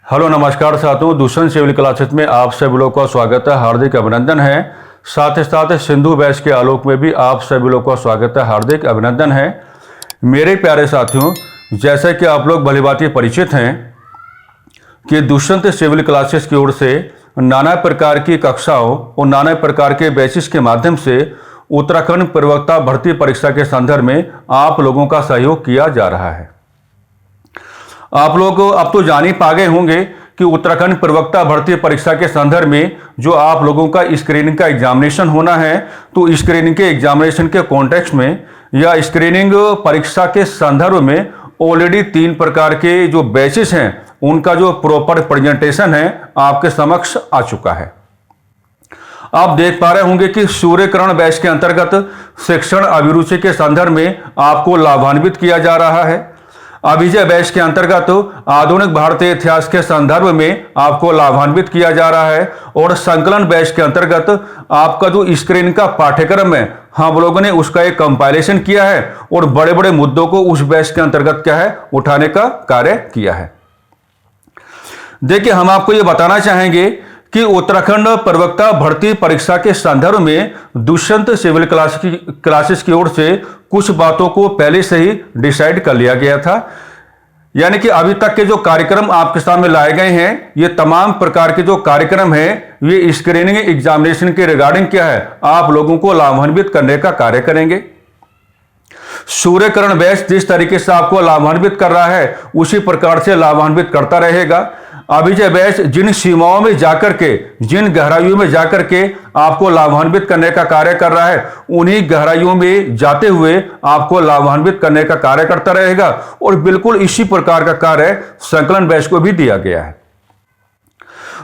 Hello नमस्कार साथियों, Dushyant civil classes में आप सभी लोगों का स्वागत है, हार्दिक अभिनंदन है। साथ ही साथ सिंधु बैच के आलोक में भी आप सभी लोगों का स्वागत है, हार्दिक अभिनंदन है। मेरे प्यारे साथियों, जैसे कि आप लोग भलीभांति परिचित हैं कि दुष्यंत सिविल क्लासेस की ओर से नाना प्रकार की कक्षाओं और नाना प्रकार के बैचेस के माध्यम से उत्तराखंड प्रवक्ता भर्ती परीक्षा के संदर्भ में आप लोगों का सहयोग किया जा रहा है। आप लोग अब तो जान ही पा गए होंगे कि उत्तराखंड प्रवक्ता भर्ती परीक्षा के संदर्भ में जो आप लोगों का स्क्रीनिंग का एग्जामिनेशन होना है, तो स्क्रीनिंग के एग्जामिनेशन के कॉन्टेक्स्ट में या स्क्रीनिंग परीक्षा के संदर्भ में ऑलरेडी 3 प्रकार के जो बैचेस हैं उनका जो प्रॉपर प्रेजेंटेशन है आपके समक्ष आ चुका है। आप देख पा रहे होंगे कि सूर्यकिरण बैच के अंतर्गत शिक्षण अभिरुचि के संदर्भ में आपको लाभान्वित किया जा रहा है। अभिजय बैच के अंतर्गत आधुनिक भारतीय इतिहास के संदर्भ में आपको लाभान्वित किया जा रहा है और संकलन बैच के अंतर्गत आपका जो स्क्रीन का पाठ्यक्रम है, हम लोगों ने उसका एक कंपाइलेशन किया है और बड़े बड़े मुद्दों को उस बैच के अंतर्गत क्या है उठाने का कार्य किया है। देखिए, हम आपको ये बताना चाहेंगे कि उत्तराखंड प्रवक्ता भर्ती परीक्षा के संदर्भ में दुष्यंत सिविल क्लासेस की ओर से कुछ बातों को पहले से ही डिसाइड कर लिया गया था। यानी कि अभी तक के जो कार्यक्रम आपके सामने लाए गए हैं, ये तमाम प्रकार के जो कार्यक्रम हैं ये स्क्रीनिंग एग्जामिनेशन के रिगार्डिंग क्या है आप लोगों को लाभान्वित करने का कार्य करेंगे। सूर्यकिरण बैच जिस तरीके से आपको लाभान्वित कर रहा है उसी प्रकार से लाभान्वित करता रहेगा। अभिजय बैच जिन सीमाओं में जाकर के, जिन गहराइयों में जाकर के आपको लाभान्वित करने का कार्य कर रहा है, उन्हीं गहराइयों में जाते हुए आपको लाभान्वित करने का कार्य करता रहेगा। और बिल्कुल इसी प्रकार का कार्य संकलन बैच को भी दिया गया है।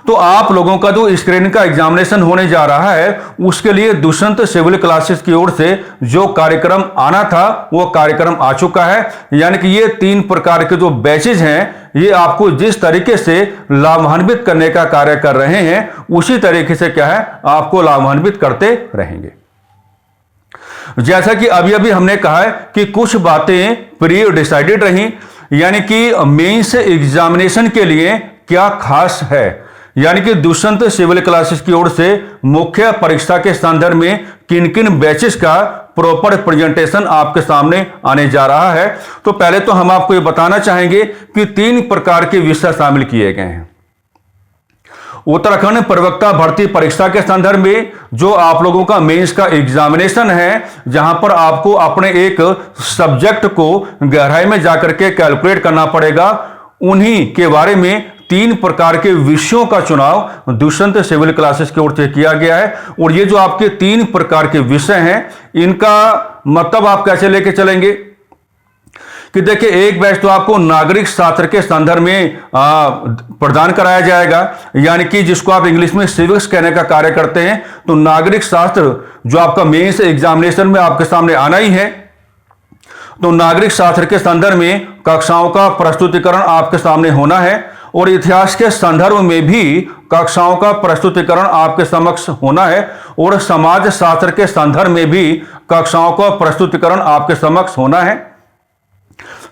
तो आप लोगों का जो स्क्रीनिंग का एग्जामिनेशन होने जा रहा है उसके लिए दुष्यंत सिविल क्लासेस की ओर से जो कार्यक्रम आना था वो कार्यक्रम आ चुका है। यानी कि ये 3 प्रकार के जो बैचेज हैं ये आपको जिस तरीके से लाभान्वित करने का कार्य कर रहे हैं उसी तरीके से क्या है आपको लाभान्वित करते रहेंगे। जैसा कि अभी अभी हमने कहा है कि कुछ बातें प्री डिसाइडेड रही, यानी कि मेंस एग्जामिनेशन के लिए क्या खास है, यानी कि दुष्यंत सिविल क्लासेस की ओर से मुख्य परीक्षा के संदर्भ में किन किन बैचेस का प्रॉपर प्रेजेंटेशन आपके सामने आने जा रहा है। तो पहले तो हम आपको ये बताना चाहेंगे कि 3 प्रकार के विषय शामिल किए गए हैं उत्तराखंड प्रवक्ता भर्ती परीक्षा के संदर्भ में। जो आप लोगों का मेंस का एग्जामिनेशन है, जहां पर आपको अपने एक सब्जेक्ट को गहराई में जाकर के कैलकुलेट करना पड़ेगा, उन्हीं के बारे में 3 प्रकार के विषयों का चुनाव दुष्यंत सिविल क्लासेस की ओर से किया गया है। और ये जो आपके 3 प्रकार के विषय हैं इनका मतलब आप कैसे लेके चलेंगे कि देखिए, एक बैच तो आपको नागरिक शास्त्र के संदर्भ में प्रदान कराया जाएगा, यानी कि जिसको आप इंग्लिश में सिविक्स कहने का कार्य करते हैं। तो नागरिक शास्त्र जो आपका मेंस एग्जामिनेशन में आपके सामने आना ही है, तो नागरिक शास्त्र के संदर्भ में कक्षाओं का प्रस्तुतिकरण आपके सामने होना है और इतिहास के संदर्भ में भी कक्षाओं का प्रस्तुतिकरण आपके समक्ष होना है और समाज शास्त्र के संदर्भ में भी कक्षाओं का प्रस्तुतिकरण आपके समक्ष होना है।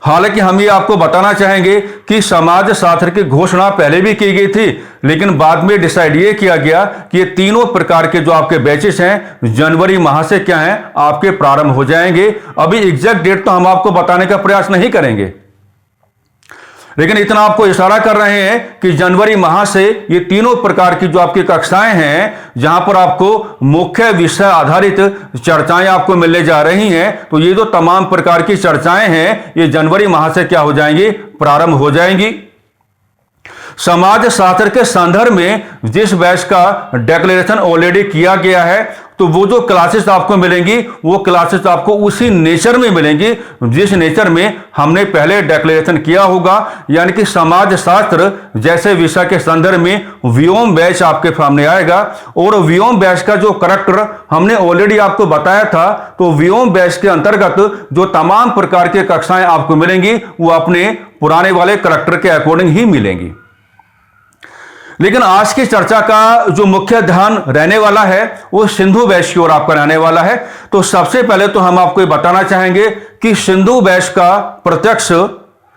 हालांकि हम ये आपको बताना चाहेंगे कि समाज शास्त्र की घोषणा पहले भी की गई थी, लेकिन बाद में डिसाइड ये किया गया कि ये तीनों प्रकार के जो आपके बैचेस हैं जनवरी माह से क्या है आपके प्रारंभ हो जाएंगे। अभी एग्जैक्ट डेट तो हम आपको बताने का प्रयास नहीं करेंगे, लेकिन इतना आपको इशारा कर रहे हैं कि जनवरी माह से ये तीनों प्रकार की जो आपकी कक्षाएं हैं, जहां पर आपको मुख्य विषय आधारित चर्चाएं आपको मिलने जा रही हैं, तो ये जो तमाम प्रकार की चर्चाएं हैं ये जनवरी माह से क्या हो जाएंगी, प्रारंभ हो जाएंगी। समाज शास्त्र के संदर्भ में जिस बैच का डिक्लेरेशन ऑलरेडी किया गया है, तो वो जो क्लासेस आपको मिलेंगी वो क्लासेस आपको उसी नेचर में मिलेंगी जिस नेचर में हमने पहले डिक्लेरेशन किया होगा। यानी कि समाज शास्त्र जैसे विषय के संदर्भ में व्योम बैच आपके सामने आएगा और व्योम बैच का जो करैक्टर हमने ऑलरेडी आपको बताया था, तो व्योम बैच के अंतर्गत जो तमाम प्रकार के कक्षाएं आपको मिलेंगी वो अपने पुराने वाले करैक्टर के अकॉर्डिंग ही मिलेंगी। लेकिन आज की चर्चा का जो मुख्य ध्यान रहने वाला है वो सिंधु बैच की ओर आपका रहने वाला है। तो सबसे पहले तो हम आपको ये बताना चाहेंगे कि सिंधु बैच का प्रत्यक्ष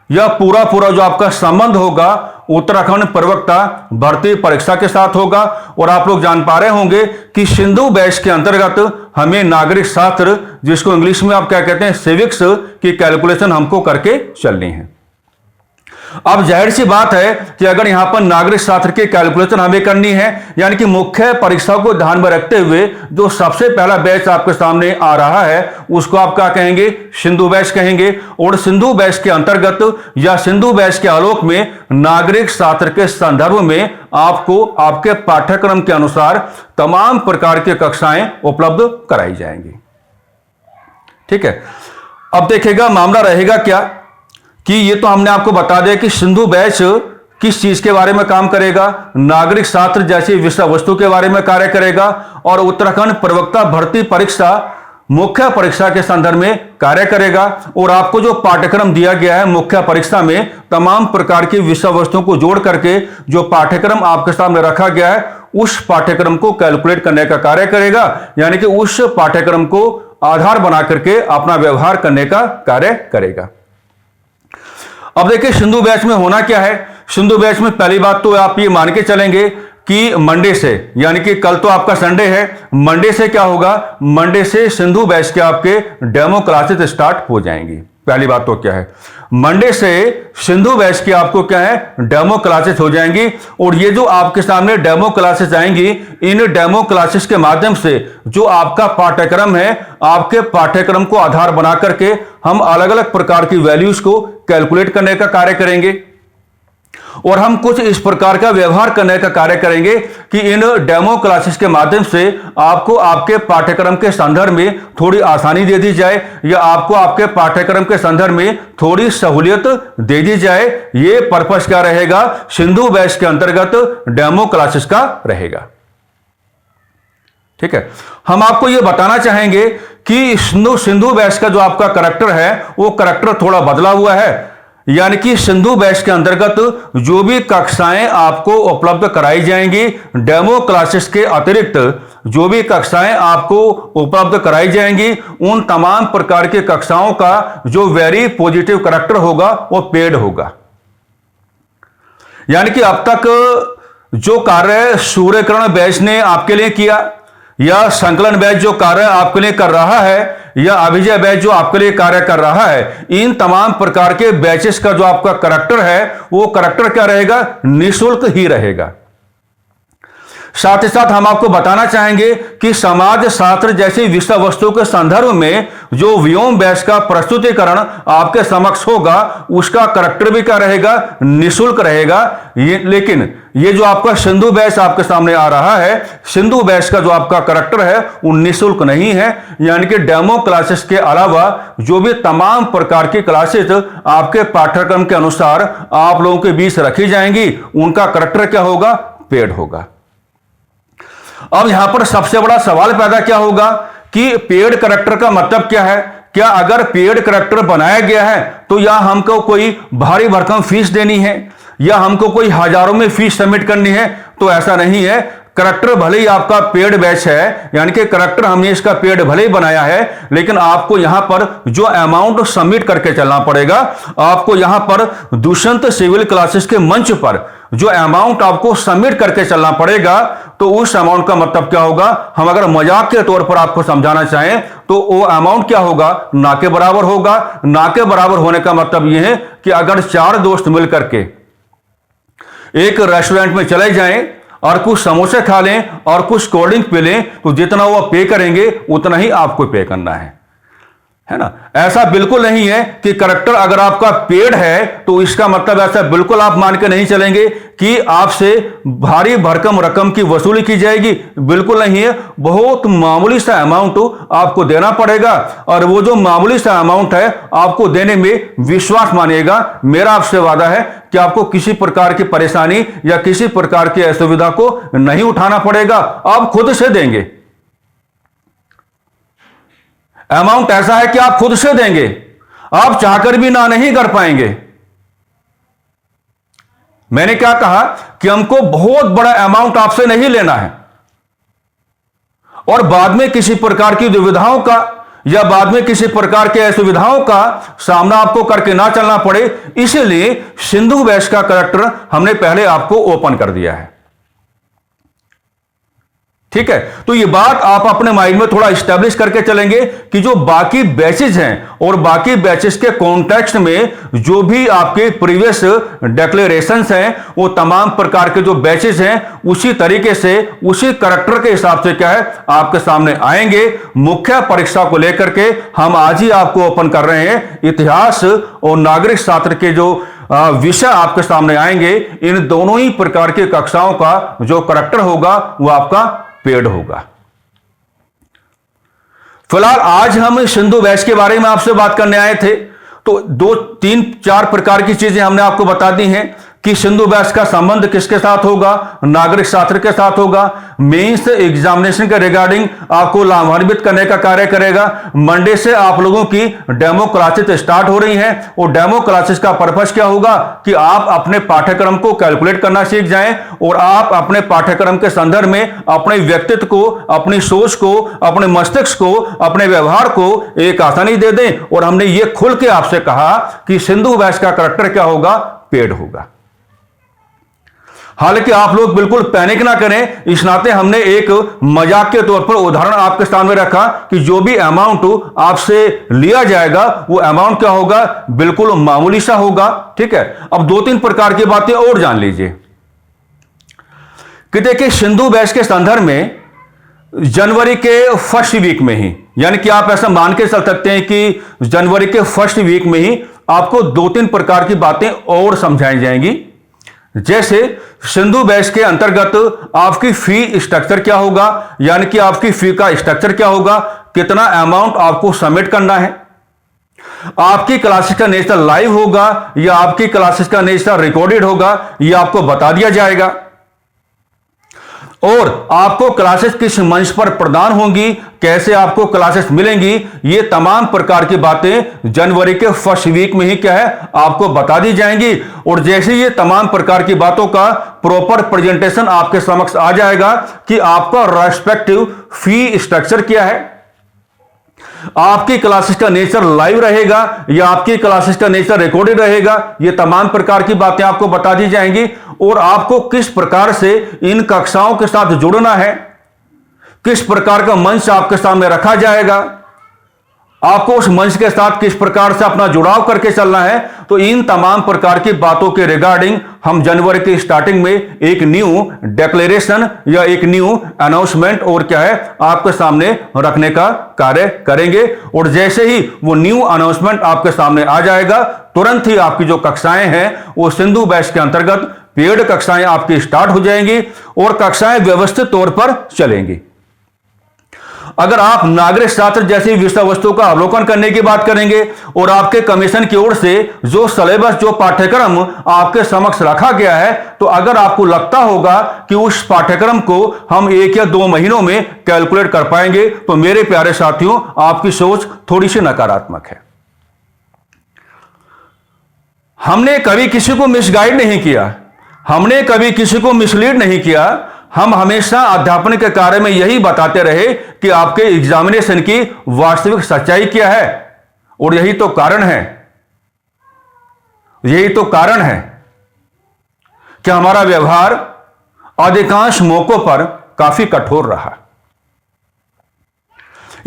यह पूरा पूरा जो आपका संबंध होगा उत्तराखंड प्रवक्ता भर्ती परीक्षा के साथ होगा। और आप लोग जान पा रहे होंगे कि सिंधु बैच के अंतर्गत हमें नागरिक शास्त्र, जिसको इंग्लिश में आप क्या कहते हैं सिविक्स, की कैलकुलेशन हमको करके चलनी है। अब जाहिर सी बात है कि अगर यहां पर नागरिक शास्त्र की कैलकुलेशन हमें करनी है, यानी कि मुख्य परीक्षा को ध्यान में रखते हुए जो सबसे पहला बैच आपके सामने आ रहा है उसको आप क्या कहेंगे, सिंधु बैच कहेंगे। और सिंधु बैच के अंतर्गत या सिंधु बैच के आलोक में नागरिक शास्त्र के संदर्भ में आपको आपके पाठ्यक्रम के अनुसार तमाम प्रकार की कक्षाएं उपलब्ध कराई जाएंगी। ठीक है, अब देखिएगा मामला रहेगा क्या कि ये तो हमने आपको बता दिया कि सिंधु बैच किस चीज के बारे में काम करेगा, नागरिक शास्त्र जैसी विषय वस्तु के बारे में कार्य करेगा, और उत्तराखंड प्रवक्ता भर्ती परीक्षा मुख्य परीक्षा के संदर्भ में कार्य करेगा। और आपको जो पाठ्यक्रम दिया गया है मुख्य परीक्षा में तमाम प्रकार की विषय वस्तुओं को जोड़ करके जो पाठ्यक्रम आपके सामने रखा गया है उस पाठ्यक्रम को कैलकुलेट करने का कार्य करेगा, यानी कि उस पाठ्यक्रम को आधार बना करके अपना व्यवहार करने का कार्य करेगा। अब देखिए सिंधु बैच में होना क्या है। सिंधु बैच में पहली बात तो आप ये मान के चलेंगे कि मंडे से, यानी कि कल तो आपका संडे है, मंडे से क्या होगा, मंडे से सिंधु बैच के आपके डेमो क्लासेस स्टार्ट हो जाएंगी। पहली बात तो क्या है, मंडे से सिंधु बैच की आपको क्या है, डेमो क्लासेस हो जाएंगी। और ये जो आपके सामने डेमो क्लासेस आएंगी, इन डेमो क्लासेस के माध्यम से जो आपका पाठ्यक्रम है, आपके पाठ्यक्रम को आधार बना करके हम अलग अलग प्रकार की वैल्यूज को कैलकुलेट करने का कार्य करेंगे। और हम कुछ इस प्रकार का व्यवहार करने का कार्य करेंगे कि इन डेमो क्लासेस के माध्यम से आपको आपके पाठ्यक्रम के संदर्भ में थोड़ी आसानी दे दी जाए, या आपको आपके पाठ्यक्रम के संदर्भ में थोड़ी सहूलियत दे दी जाए। ये पर्पस क्या रहेगा, सिंधु बैच के अंतर्गत डेमो क्लासेस का रहेगा। ठीक है, हम आपको यह बताना चाहेंगे कि सिंधु बैच का जो आपका करैक्टर है वो करैक्टर थोड़ा बदला हुआ है, यानी कि सिंधु बैच के अंतर्गत जो भी कक्षाएं आपको उपलब्ध कराई जाएंगी, डेमो क्लासेस के अतिरिक्त जो भी कक्षाएं आपको उपलब्ध कराई जाएंगी, उन तमाम प्रकार की कक्षाओं का जो वेरी पॉजिटिव करैक्टर होगा वो पेड होगा। यानी कि अब तक जो कार्य सूर्यकिरण बैच ने आपके लिए किया, या संकलन बैच जो कार्य आपके लिए कर रहा है, या अभिजय बैच जो आपके लिए कार्य कर रहा है, इन तमाम प्रकार के बैचेस का जो आपका करैक्टर है वो करैक्टर क्या रहेगा, निःशुल्क ही रहेगा। साथ ही साथ हम आपको बताना चाहेंगे कि समाज शास्त्र जैसी विषय वस्तु के संदर्भ में जो व्योम बैच का प्रस्तुतिकरण आपके समक्ष होगा उसका करैक्टर भी क्या रहेगा, निःशुल्क रहेगा। लेकिन ये जो आपका सिंधु बैच आपके सामने आ रहा है, सिंधु बैच का जो आपका करैक्टर है वो निःशुल्क नहीं है, यानी कि डेमो क्लासेस के अलावा जो भी तमाम प्रकार की क्लासेस आपके पाठ्यक्रम के अनुसार आप लोगों के बीच रखी जाएंगी उनका करैक्टर क्या होगा, पेड होगा। अब यहां पर सबसे बड़ा सवाल पैदा क्या होगा कि पेड करैक्टर का मतलब क्या है। क्या अगर पेड करैक्टर बनाया गया है तो या हमको कोई भारी भरकम फीस देनी है, या हमको कोई हजारों में फीस सबमिट करनी है? तो ऐसा नहीं है। करैक्टर भले ही आपका पेड बैच है, यानी कि करैक्टर हमने इसका पेड भले ही बनाया है, लेकिन आपको यहां पर जो अमाउंट सबमिट करके चलना पड़ेगा, आपको यहां पर दुष्यंत सिविल क्लासेस के मंच पर जो अमाउंट आपको सबमिट करके चलना पड़ेगा, तो उस अमाउंट का मतलब क्या होगा, हम अगर मजाक के तौर पर आपको समझाना चाहें तो वो अमाउंट क्या होगा, ना के बराबर होगा। ना के बराबर होने का मतलब यह है कि अगर 4 दोस्त मिलकर के एक रेस्टोरेंट में चले जाएं और कुछ समोसे खा लें और कुछ कोल्ड ड्रिंक पी लें, तो जितना वो पे करेंगे उतना ही आपको पे करना है ना। ऐसा बिल्कुल नहीं है कि करैक्टर अगर आपका पेड है तो इसका मतलब ऐसा बिल्कुल आप मान के नहीं चलेंगे कि आपसे भारी भरकम रकम की वसूली की जाएगी, बिल्कुल नहीं है। बहुत मामूली सा अमाउंट आपको देना पड़ेगा, और वो जो मामूली सा अमाउंट है आपको देने में विश्वास मानिएगा, मेरा आपसे वादा है कि आपको किसी प्रकार की परेशानी या किसी प्रकार की असुविधा को नहीं उठाना पड़ेगा, आप खुद से देंगे। अमाउंट ऐसा है कि आप खुद से देंगे, आप चाहकर भी ना नहीं कर पाएंगे। मैंने क्या कहा कि हमको बहुत बड़ा अमाउंट आपसे नहीं लेना है, और बाद में किसी प्रकार की दुविधाओं का या बाद में किसी प्रकार के असुविधाओं का सामना आपको करके ना चलना पड़े, इसलिए सिंधु वैश्य का करैक्टर हमने पहले आपको ओपन कर दिया है। ठीक है, तो ये बात आप अपने माइंड में थोड़ा इस्टेब्लिश करके चलेंगे कि जो बाकी बैचेज हैं और बाकी बैचेज के कॉन्टेक्स्ट में जो भी आपके प्रीवियस डिक्लेरेशंस हैं, वो तमाम प्रकार के जो बैचेज हैं उसी तरीके से उसी करैक्टर के हिसाब से क्या है आपके सामने आएंगे। मुख्य परीक्षा को लेकर के हम आज ही आपको ओपन कर रहे हैं। इतिहास और नागरिक शास्त्र के जो विषय आपके सामने आएंगे, इन दोनों ही प्रकार की कक्षाओं का जो करैक्टर होगा वो आपका पेड होगा। फिलहाल आज हम सिंधु वैश्य के बारे में आपसे बात करने आए थे, तो 2, 3, 4 प्रकार की चीजें हमने आपको बता दी हैं कि सिंधु वैश्य का संबंध किसके साथ होगा, नागरिक शास्त्र के साथ होगा, मेंस एग्जामिनेशन के रिगार्डिंग आपको लाभान्वित करने का कार्य करेगा। मंडे से आप लोगों की डेमो क्लासेस स्टार्ट हो रही हैं और डेमो क्लासेस का पर्पस क्या होगा कि आप अपने पाठ्यक्रम को कैलकुलेट करना सीख जाएं और आप अपने पाठ्यक्रम के संदर्भ में अपने व्यक्तित्व को, अपनी सोच को, अपने मस्तिष्क को, अपने व्यवहार को एक आसानी दे दें। और हमने ये खुल के आपसे कहा कि सिंधु वैश्य का करैक्टर क्या होगा, पेड होगा। हालांकि आप लोग बिल्कुल पैनिक ना करें, इस नाते हमने एक मजाक के तौर पर उदाहरण आपके सामने रखा कि जो भी अमाउंट आपसे लिया जाएगा वो अमाउंट क्या होगा, बिल्कुल मामूली सा होगा। ठीक है, अब 2-3 प्रकार की बातें और जान लीजिए कि देखिए सिंधु वैश्य के संदर्भ में जनवरी के फर्स्ट वीक में ही, यानी कि आप ऐसा मान के चल सकते हैं कि जनवरी के फर्स्ट वीक में ही आपको 2-3 प्रकार की बातें और समझाई जाएंगी। जैसे सिंधु वैश्य के अंतर्गत आपकी फी स्ट्रक्चर क्या होगा, यानी कि आपकी फी का स्ट्रक्चर क्या होगा, कितना अमाउंट आपको सबमिट करना है, आपकी क्लासेस का नेचर लाइव होगा या आपकी क्लासेस का नेचर रिकॉर्डेड होगा, यह आपको बता दिया जाएगा। और आपको क्लासेस किस मंच पर प्रदान होंगी, कैसे आपको क्लासेस मिलेंगी, ये तमाम प्रकार की बातें जनवरी के फर्स्ट वीक में ही क्या है आपको बता दी जाएंगी। और जैसे ये तमाम प्रकार की बातों का प्रॉपर प्रेजेंटेशन आपके समक्ष आ जाएगा कि आपका रेस्पेक्टिव फी स्ट्रक्चर क्या है, आपकी क्लासेस का नेचर लाइव रहेगा या आपकी क्लासेस का नेचर रिकॉर्डेड रहेगा, ये तमाम प्रकार की बातें आपको बता दी जाएंगी। और आपको किस प्रकार से इन कक्षाओं के साथ जुड़ना है, किस प्रकार का मंच आपके सामने रखा जाएगा, आपको उस मंच के साथ किस प्रकार से अपना जुड़ाव करके चलना है, तो इन तमाम प्रकार की बातों के रिगार्डिंग हम जनवरी की स्टार्टिंग में एक न्यू डिक्लेरेशन या एक न्यू अनाउंसमेंट और क्या है आपके सामने रखने का कार्य करेंगे। और जैसे ही वो न्यू अनाउंसमेंट आपके सामने आ जाएगा, तुरंत ही आपकी जो कक्षाएं हैं वो सिंधु वैश्य के अंतर्गत पेड कक्षाएं आपकी स्टार्ट हो जाएंगी और कक्षाएं व्यवस्थित तौर पर चलेंगी। अगर आप नागरिक शास्त्र जैसी विषय वस्तु का अवलोकन करने की बात करेंगे और आपके कमीशन की ओर से जो सिलेबस, जो पाठ्यक्रम आपके समक्ष रखा गया है, तो अगर आपको लगता होगा कि उस पाठ्यक्रम को हम 1 या 2 महीनों में कैलकुलेट कर पाएंगे, तो मेरे प्यारे साथियों आपकी सोच थोड़ी सी नकारात्मक है। हमने कभी किसी को मिसगाइड नहीं किया, हमने कभी किसी को मिसलीड नहीं किया। हम हमेशा अध्यापन के कार्य में यही बताते रहे कि आपके एग्जामिनेशन की वास्तविक सच्चाई क्या है। और यही तो कारण है, यही तो कारण है कि हमारा व्यवहार अधिकांश मौकों पर काफी कठोर रहा।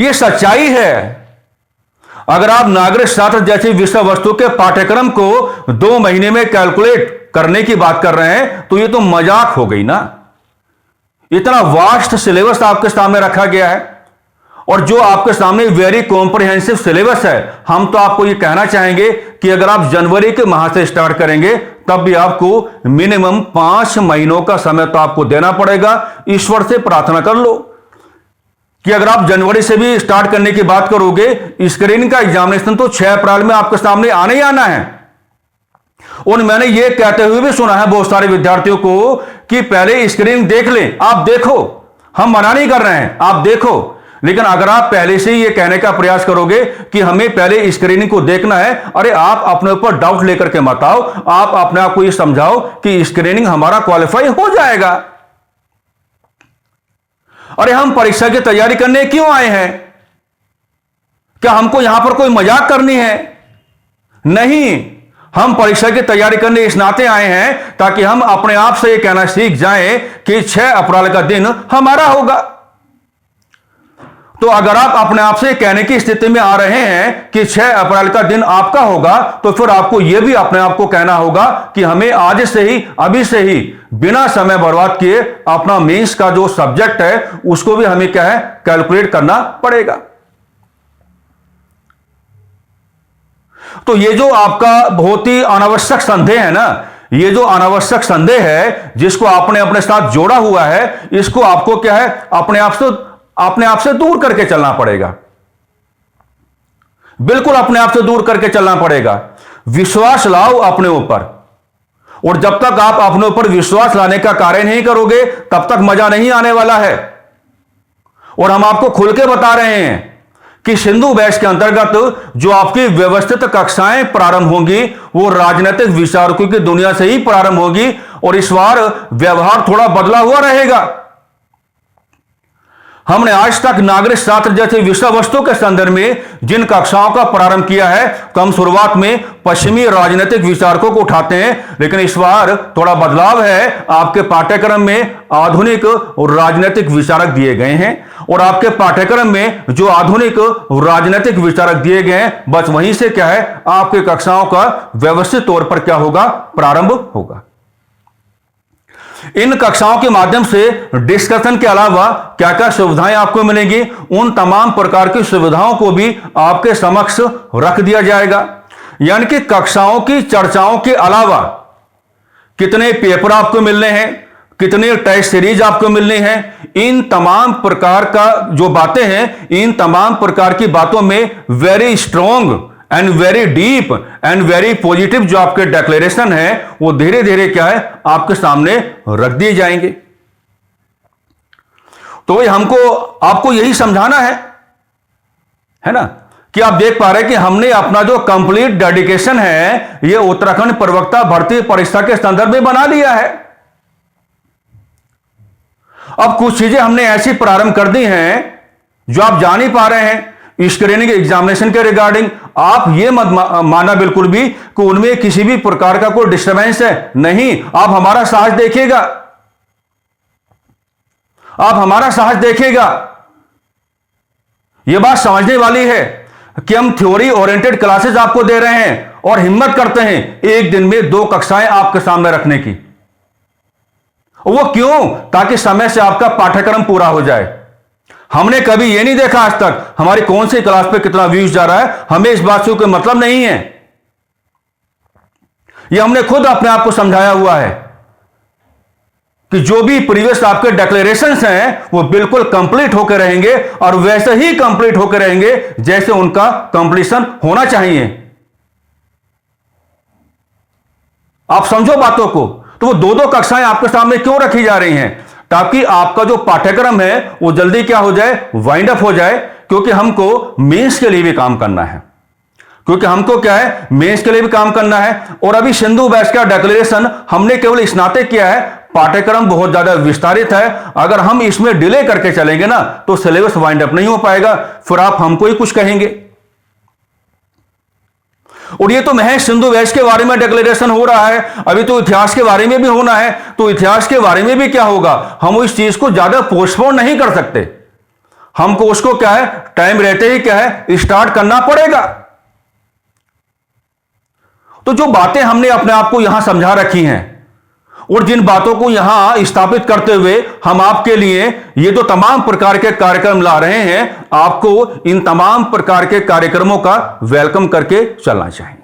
यह सच्चाई है। अगर आप नागरिक शास्त्र जैसी विषय वस्तु के पाठ्यक्रम को 2 महीने में कैलकुलेट करने की बात कर रहे हैं, तो यह तो मजाक हो गई ना। इतना वास्ट सिलेबस आपके सामने रखा गया है और जो आपके सामने वेरी कॉम्प्रिहेंसिव सिलेबस है। हम तो आपको यह कहना चाहेंगे कि अगर आप जनवरी के माह से स्टार्ट करेंगे तब भी आपको मिनिमम 5 महीनों का समय तो आपको देना पड़ेगा। ईश्वर से प्रार्थना कर लो कि अगर आप जनवरी से भी स्टार्ट करने की बात करोगे, स्क्रीनिंग का एग्जामिनेशन तो 6 अप्रैल में आपके सामने आने ही आना है। और मैंने यह कहते हुए भी सुना है बहुत सारे विद्यार्थियों को कि पहले स्क्रीनिंग देख लें। आप देखो, हम मना नहीं कर रहे हैं, आप देखो, लेकिन अगर आप पहले से ही यह कहने का प्रयास करोगे कि हमें पहले स्क्रीनिंग को देखना है, अरे आप अपने ऊपर डाउट लेकर के मत आओ। आप अपने आप को यह समझाओ कि स्क्रीनिंग हमारा क्वालिफाई हो जाएगा। अरे हम परीक्षा की तैयारी करने क्यों आए हैं? क्या हमको यहां पर कोई मजाक करनी है? नहीं, हम परीक्षा की तैयारी करने इस नाते आए हैं ताकि हम अपने आप से यह कहना सीख जाएं कि 6 अप्रैल का दिन हमारा होगा। तो अगर आप अपने आप से कहने की स्थिति में आ रहे हैं कि 6 अप्रैल का दिन आपका होगा, तो फिर आपको यह भी अपने आप को कहना होगा कि हमें आज से ही, अभी से ही, बिना समय बर्बाद किए अपना मेंस का जो सब्जेक्ट है उसको भी हमें क्या है, कैलकुलेट करना पड़ेगा। तो ये जो आपका बहुत ही अनावश्यक संदेह है ना, ये जो अनावश्यक संदेह है जिसको आपने अपने साथ जोड़ा हुआ है, इसको आपको क्या है, अपने आप से दूर करके चलना पड़ेगा। बिल्कुल अपने आप से दूर करके चलना पड़ेगा। विश्वास लाओ अपने ऊपर, और जब तक आप अपने ऊपर विश्वास लाने का कार्य नहीं करोगे तब तक मजा नहीं आने वाला है। और हम आपको खुल के बता रहे हैं कि सिंधु बैच के अंतर्गत जो आपकी व्यवस्थित कक्षाएं प्रारंभ होंगी वो राजनीतिक विचारकों की दुनिया से ही प्रारंभ होगी, और इस बार व्यवहार थोड़ा बदला हुआ रहेगा। हमने आज तक नागरिक शास्त्र जैसे विषय वस्तु के संदर्भ में जिन कक्षाओं का प्रारंभ किया है, तो हम शुरुआत में पश्चिमी राजनीतिक विचारकों को उठाते हैं, लेकिन इस बार थोड़ा बदलाव है। आपके पाठ्यक्रम में आधुनिक और राजनीतिक विचारक दिए गए हैं, और आपके पाठ्यक्रम में जो आधुनिक राजनीतिक विचारक दिए गए हैं, बस वहीं से क्या है, आपके कक्षाओं का व्यवस्थित तौर पर क्या होगा, प्रारंभ होगा। इन कक्षाओं के माध्यम से डिस्कशन के अलावा क्या क्या सुविधाएं आपको मिलेंगी, उन तमाम प्रकार की सुविधाओं को भी आपके समक्ष रख दिया जाएगा। यानी कि कक्षाओं की चर्चाओं के अलावा कितने पेपर आपको मिलने हैं, कितने टेस्ट सीरीज आपको मिलनी है, इन तमाम प्रकार का जो बातें हैं, इन तमाम प्रकार की बातों में very strong and very deep and very positive जो आपके डिक्लेरेशन है वो धीरे धीरे क्या है, आपके सामने रख दिए जाएंगे। तो वही हमको आपको यही समझाना है ना, कि आप देख पा रहे हैं कि हमने अपना जो कंप्लीट डेडिकेशन है ये उत्तराखंड प्रवक्ता भर्ती परीक्षा के संदर्भ में बना लिया है। अब कुछ चीजें हमने ऐसी प्रारंभ कर दी हैं जो आप जान ही पा रहे हैं। स्क्रीनिंग एग्जामिनेशन के रिगार्डिंग आप ये मत माना बिल्कुल भी कि उनमें किसी भी प्रकार का कोई डिस्टर्बेंस है, नहीं। आप हमारा साहस देखिएगा, आप हमारा साहस देखिएगा। यह बात समझने वाली है कि हम थ्योरी ओरिएंटेड क्लासेस आपको दे रहे हैं और हिम्मत करते हैं एक दिन में 2 कक्षाएं आपके सामने रखने की। वो क्यों? ताकि समय से आपका पाठ्यक्रम पूरा हो जाए। हमने कभी यह नहीं देखा आज तक हमारी कौन सी क्लास पे कितना व्यूज जा रहा है, हमें इस बात से कोई मतलब नहीं है। यह हमने खुद अपने आप को समझाया हुआ है कि जो भी प्रीवियस आपके डिक्लेरेशंस हैं वो बिल्कुल कंप्लीट होकर रहेंगे, और वैसे ही कंप्लीट होकर रहेंगे जैसे उनका कंप्लीशन होना चाहिए। आप समझो बातों को। तो वो 2-2 कक्षाएं आपके सामने क्यों रखी जा रही हैं? ताकि आपका जो पाठ्यक्रम है वो जल्दी क्या हो जाए, वाइंड अप हो जाए। क्योंकि हमको मेंस के लिए भी काम करना है, क्योंकि हमको क्या है, मेंस के लिए भी काम करना है। और अभी सिंधु बैच का डिक्लेरेशन हमने केवल इस नाते किया है, पाठ्यक्रम बहुत ज्यादा विस्तारित है। अगर हम इसमें डिले करके चलेंगे ना तो सिलेबस वाइंड अप नहीं हो पाएगा, फिर आप हमको ही कुछ कहेंगे। और ये तो महज सिंधु बैच के बारे में डिक्लेरेशन हो रहा है, अभी तो इतिहास के बारे में भी होना है। तो इतिहास के बारे में भी क्या होगा, हम इस चीज को ज्यादा पोस्टपोन नहीं कर सकते। हमको उसको क्या है, टाइम रहते ही क्या है, स्टार्ट करना पड़ेगा। तो जो बातें हमने अपने आप को यहां समझा रखी हैं और जिन बातों को यहां स्थापित करते हुए हम आपके लिए ये जो तमाम प्रकार के कार्यक्रम ला रहे हैं, आपको इन तमाम प्रकार के कार्यक्रमों का वेलकम करके चलना चाहिए।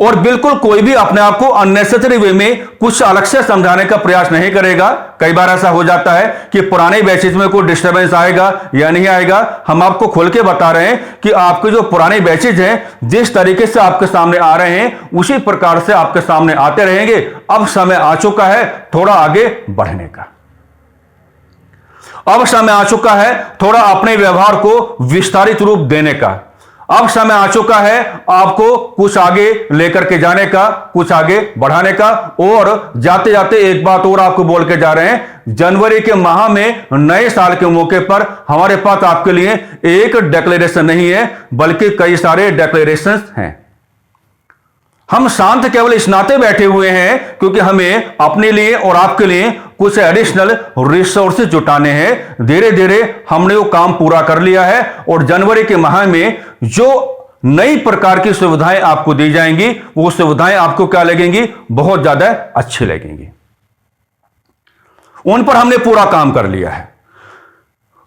और बिल्कुल कोई भी अपने आप को अननेसेसरी वे में कुछ अलग से समझाने का प्रयास नहीं करेगा। कई बार ऐसा हो जाता है कि पुराने बैचेज में कोई डिस्टर्बेंस आएगा या नहीं आएगा। हम आपको खोल के बता रहे हैं कि आपके जो पुराने बैचेज हैं जिस तरीके से आपके सामने आ रहे हैं उसी प्रकार से आपके सामने आते रहेंगे। अब समय आ चुका है थोड़ा आगे बढ़ने का, अब समय आ चुका है थोड़ा अपने व्यवहार को विस्तारित रूप देने का। अब समय आ चुका है आपको कुछ आगे लेकर के जाने का, कुछ आगे बढ़ाने का। और जाते जाते एक बात और आपको बोल के जा रहे हैं, जनवरी के माह में नए साल के मौके पर हमारे पास आपके लिए एक डिक्लेरेशन नहीं है, बल्कि कई सारे डिक्लेरेशन हैं। हम शांत केवल इस नाते बैठे हुए हैं क्योंकि हमें अपने लिए और आपके लिए कुछ एडिशनल रिसोर्सेज जुटाने हैं। धीरे धीरे हमने वो काम पूरा कर लिया है और जनवरी के माह में जो नई प्रकार की सुविधाएं आपको दी जाएंगी, वो सुविधाएं आपको क्या लगेंगी? बहुत ज्यादा अच्छी लगेंगी। उन पर हमने पूरा काम कर लिया है।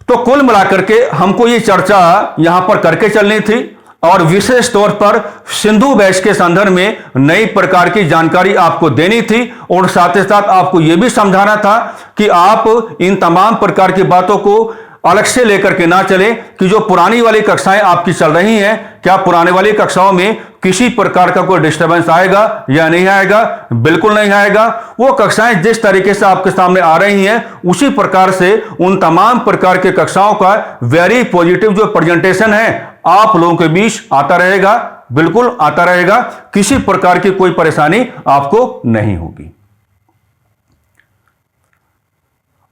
तो कुल मिलाकर के हमको ये चर्चा यहां पर करके चलनी थी और विशेष तौर पर सिंधु बैच के संदर्भ में नई प्रकार की जानकारी आपको देनी थी और साथ ही साथ आपको यह भी समझाना था कि आप इन तमाम प्रकार की बातों को अलग से लेकर के ना चले कि जो पुरानी वाली कक्षाएं आपकी चल रही हैं, क्या पुराने वाली कक्षाओं में किसी प्रकार का कोई डिस्टर्बेंस आएगा या नहीं आएगा? बिल्कुल नहीं आएगा। वो कक्षाएं जिस तरीके से आपके सामने आ रही हैं, उसी प्रकार से उन तमाम प्रकार के कक्षाओं का वेरी पॉजिटिव जो प्रेजेंटेशन है आप लोगों के बीच आता रहेगा, बिल्कुल आता रहेगा। किसी प्रकार की कोई परेशानी आपको नहीं होगी।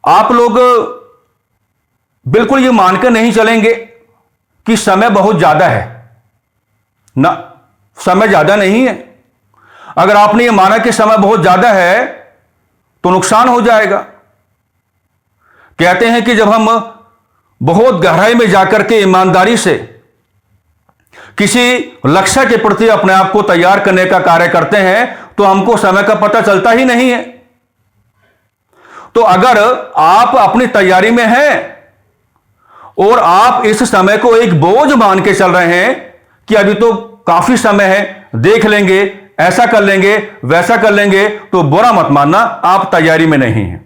आप लोग बिल्कुल ये मानकर नहीं चलेंगे कि समय बहुत ज्यादा है ना, समय ज्यादा नहीं है। अगर आपने ये माना कि समय बहुत ज्यादा है तो नुकसान हो जाएगा। कहते हैं कि जब हम बहुत गहराई में जाकर के ईमानदारी से किसी लक्ष्य के प्रति अपने आप को तैयार करने का कार्य करते हैं तो हमको समय का पता चलता ही नहीं है। तो अगर आप अपनी तैयारी में हैं और आप इस समय को एक बोझ मान के चल रहे हैं कि अभी तो काफी समय है, देख लेंगे, ऐसा कर लेंगे, वैसा कर लेंगे, तो बुरा मत मानना, आप तैयारी में नहीं हैं।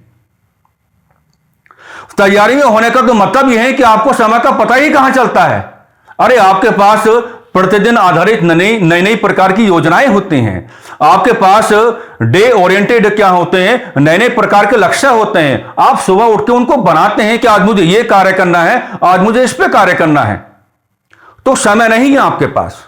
तैयारी में होने का तो मतलब यह है कि आपको समय का पता ही कहां चलता है। अरे आपके पास प्रतिदिन आधारित नई नई प्रकार की योजनाएं होती हैं, आपके पास डे ओरिएंटेड क्या होते हैं, नए नए प्रकार के लक्ष्य होते हैं। आप सुबह उठ के उनको बनाते हैं कि आज मुझे ये कार्य करना है, आज मुझे इस पे कार्य करना है। तो समय नहीं है आपके पास।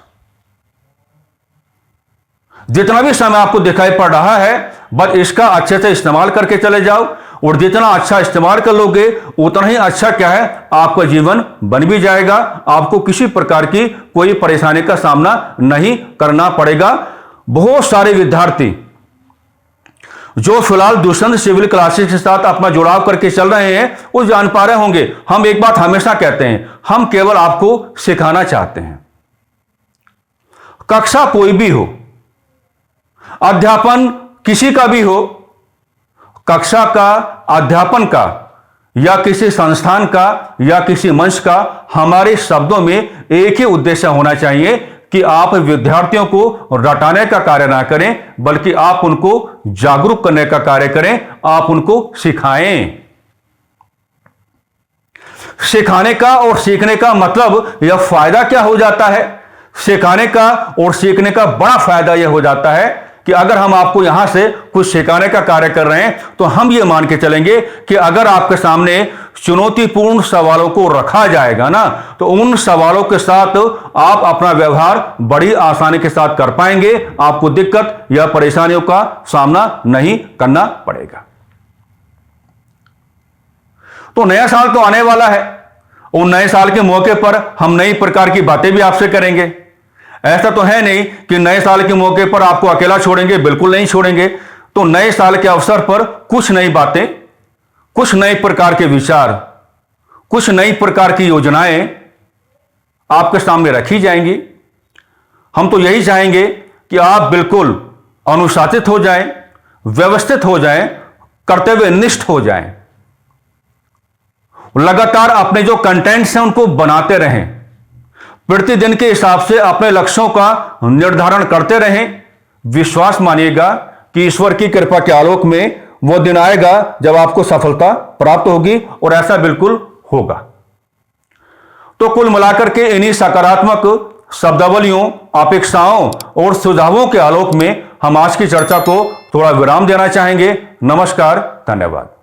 जितना भी समय आपको दिखाई पड़ रहा है, बस इसका अच्छे से इस्तेमाल करके चले जाओ और जितना अच्छा इस्तेमाल कर लोगे उतना ही अच्छा क्या है, आपका जीवन बन भी जाएगा। आपको किसी प्रकार की कोई परेशानी का सामना नहीं करना पड़ेगा। बहुत सारे विद्यार्थी जो फिलहाल दुष्यंत सिविल क्लासेस के साथ अपना जुड़ाव करके चल रहे हैं वो जान पा रहे होंगे, हम एक बात हमेशा कहते हैं, हम केवल आपको सिखाना चाहते हैं। कक्षा कोई भी हो, अध्यापन किसी का भी हो, कक्षा का, अध्यापन का या किसी संस्थान का या किसी मंच का, हमारे शब्दों में एक ही उद्देश्य होना चाहिए कि आप विद्यार्थियों को रटाने का कार्य ना करें, बल्कि आप उनको जागरूक करने का कार्य करें, आप उनको सिखाएं। सिखाने का और सीखने का मतलब यह फायदा क्या हो जाता है? सिखाने का और सीखने का बड़ा फायदा यह हो जाता है कि अगर हम आपको यहां से कुछ सिखाने का कार्य कर रहे हैं तो हम ये मान के चलेंगे कि अगर आपके सामने चुनौतीपूर्ण सवालों को रखा जाएगा ना, तो उन सवालों के साथ आप अपना व्यवहार बड़ी आसानी के साथ कर पाएंगे। आपको दिक्कत या परेशानियों का सामना नहीं करना पड़ेगा। तो नया साल तो आने वाला है और नए साल के मौके पर हम नई प्रकार की बातें भी आपसे करेंगे। ऐसा तो है नहीं कि नए साल के मौके पर आपको अकेला छोड़ेंगे, बिल्कुल नहीं छोड़ेंगे। तो नए साल के अवसर पर कुछ नई बातें, कुछ नए प्रकार के विचार, कुछ नई प्रकार की योजनाएं आपके सामने रखी जाएंगी। हम तो यही चाहेंगे कि आप बिल्कुल अनुशासित हो जाएं, व्यवस्थित हो जाएं, कर्तव्यनिष्ठ हो जाएं, लगातार अपने जो कंटेंट्स हैं उनको बनाते रहें, प्रतिदिन के हिसाब से अपने लक्ष्यों का निर्धारण करते रहें। विश्वास मानिएगा कि ईश्वर की कृपा के आलोक में वो दिन आएगा जब आपको सफलता प्राप्त होगी और ऐसा बिल्कुल होगा। तो कुल मिलाकर के इन्हीं सकारात्मक शब्दावलियों, अपेक्षाओं और सुझावों के आलोक में हम आज की चर्चा को थोड़ा विराम देना चाहेंगे। नमस्कार, धन्यवाद।